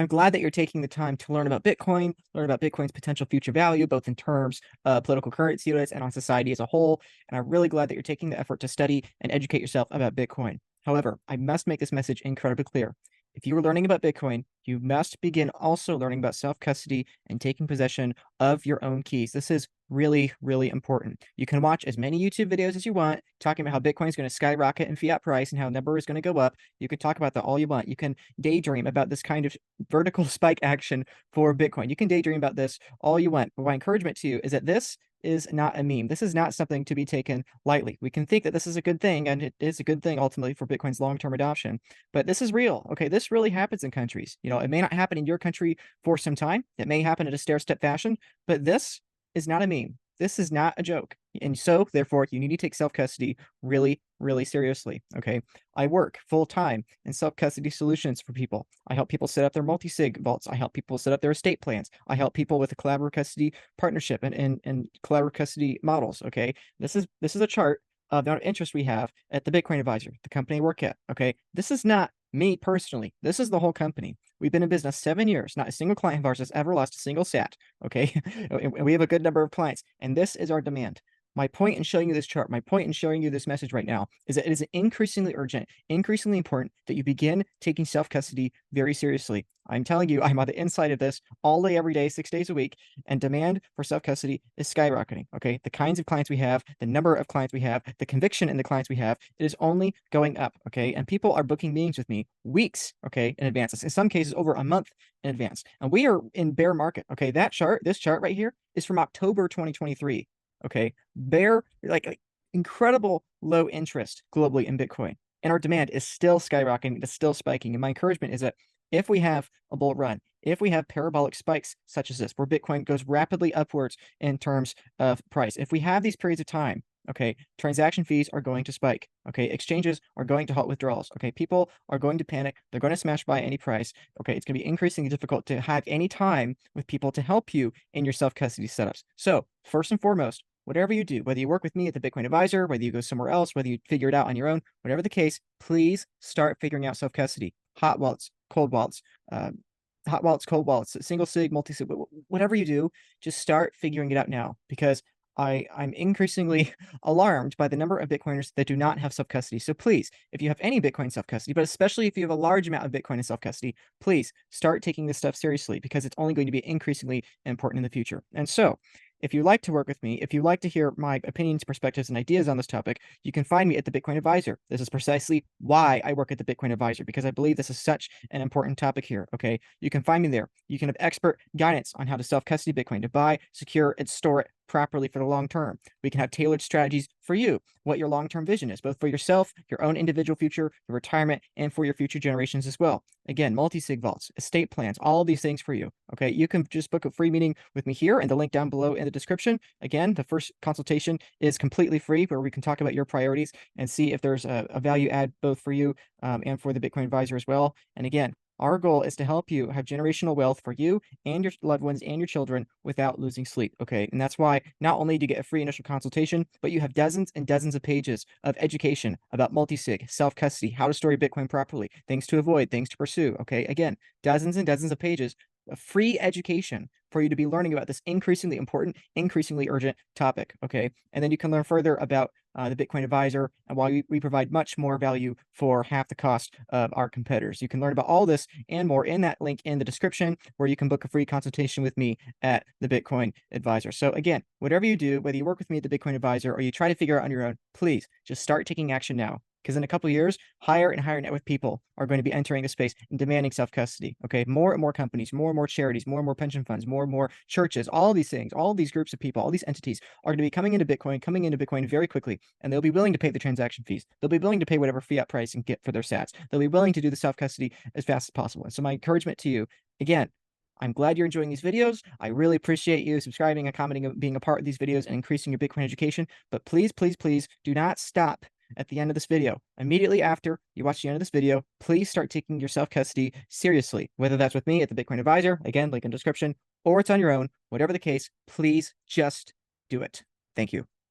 I'm glad that you're taking the time to learn about Bitcoin, learn about Bitcoin's potential future value, both in terms of political currency units and on society as a whole. And I'm really glad that you're taking the effort to study and educate yourself about Bitcoin. However, I must make this message incredibly clear. If you are learning about Bitcoin, you must begin also learning about self-custody and taking possession of your own keys. This is really, really important. You can watch as many YouTube videos as you want talking about how Bitcoin is going to skyrocket in fiat price and how number is going to go up. You can talk about that all you want. You can daydream about this kind of vertical spike action for Bitcoin. You can daydream about this all you want. But my encouragement to you is that this is not a meme. This is not something to be taken lightly. We can think that this is a good thing, and it is a good thing ultimately for Bitcoin's long-term adoption, but this is real. Okay, this really happens in countries. It may not happen in your country for some time. It may happen in a stair-step fashion, but this is not a meme. This is not a joke. And so, therefore, you need to take self-custody really, really seriously. Okay. I work full time in self-custody solutions for people. I help people set up their multi-sig vaults. I help people set up their estate plans. I help people with a collaborative custody partnership and collaborative custody models. Okay. This is a chart of the amount of interest we have at the Bitcoin Advisor, the company I work at. Okay. This is not me personally. This is the whole company. We've been in business 7 years. Not a single client of ours has ever lost a single sat. Okay. And we have a good number of clients, and this is our demand. My point in showing you this chart, my point in showing you this message right now is that it is increasingly urgent, increasingly important that you begin taking self-custody very seriously. I'm telling you, I'm on the inside of this all day, every day, 6 days a week, and demand for self-custody is skyrocketing. Okay. The kinds of clients we have, the number of clients we have, the conviction in the clients we have, it is only going up. Okay. And people are booking meetings with me weeks, okay, in advance. In some cases, over a month in advance. And we are in bear market. Okay. This chart right here is from October 2023. Okay. Bear, like incredible low interest globally in Bitcoin. And our demand is still skyrocketing, it's still spiking. And my encouragement is that if we have a bull run, if we have parabolic spikes such as this, where Bitcoin goes rapidly upwards in terms of price, if we have these periods of time, okay, transaction fees are going to spike. Okay, exchanges are going to halt withdrawals. Okay, people are going to panic. They're going to smash by any price. Okay, it's going to be increasingly difficult to have any time with people to help you in your self-custody setups. So, first and foremost, whatever you do, whether you work with me at the Bitcoin Advisor, whether you go somewhere else, whether you figure it out on your own, whatever the case, please start figuring out self-custody. Hot wallets, cold wallets, hot wallets, cold wallets, single sig, multi sig, whatever you do, just start figuring it out now, because I'm increasingly alarmed by the number of Bitcoiners that do not have self-custody. So please, if you have any Bitcoin self-custody, but especially if you have a large amount of Bitcoin in self-custody, please start taking this stuff seriously, because it's only going to be increasingly important in the future. And so, if you'd like to work with me, if you'd like to hear my opinions, perspectives, and ideas on this topic, you can find me at the Bitcoin Advisor. This is precisely why I work at the Bitcoin Advisor, because I believe this is such an important topic here. Okay. You can find me there. You can have expert guidance on how to self-custody Bitcoin, to buy, secure, and store it properly for the long term. We can have tailored strategies for you, what your long-term vision is, both for yourself, your own individual future, your retirement, and for your future generations as well. Again, multi-sig vaults, estate plans, all of these things for you. Okay. You can just book a free meeting with me here, and the link down below in the description. Again, the first consultation is completely free, where we can talk about your priorities and see if there's a value add both for you and for the Bitcoin Advisor as well. And again, our goal is to help you have generational wealth for you and your loved ones and your children without losing sleep. Okay. And that's why not only do you get a free initial consultation, but you have dozens and dozens of pages of education about multi-sig, self-custody, how to store your Bitcoin properly, things to avoid, things to pursue. Okay. Again, dozens and dozens of pages of free education for you to be learning about this increasingly important, increasingly urgent topic. Okay. And then you can learn further about the Bitcoin Advisor and why we provide much more value for half the cost of our competitors. You can learn about all this and more in that link in the description, where you can book a free consultation with me at the Bitcoin Advisor. So again, whatever you do, whether you work with me at the Bitcoin Advisor or you try to figure out on your own, please just start taking action now. Because in a couple of years, higher and higher net worth people are going to be entering the space and demanding self-custody. Okay, more and more companies, more and more charities, more and more pension funds, more and more churches, all these things, all these groups of people, all these entities are going to be coming into Bitcoin very quickly, and they'll be willing to pay the transaction fees. They'll be willing to pay whatever fiat price and get for their sats. They'll be willing to do the self-custody as fast as possible. And so my encouragement to you, again, I'm glad you're enjoying these videos. I really appreciate you subscribing and commenting, being a part of these videos, and increasing your Bitcoin education. But please, please, please do not stop at the end of this video. Immediately after you watch the end of this video, please start taking your self-custody seriously, whether that's with me at the Bitcoin Advisor, again, link in the description, or it's on your own. Whatever the case, please just do it. Thank you.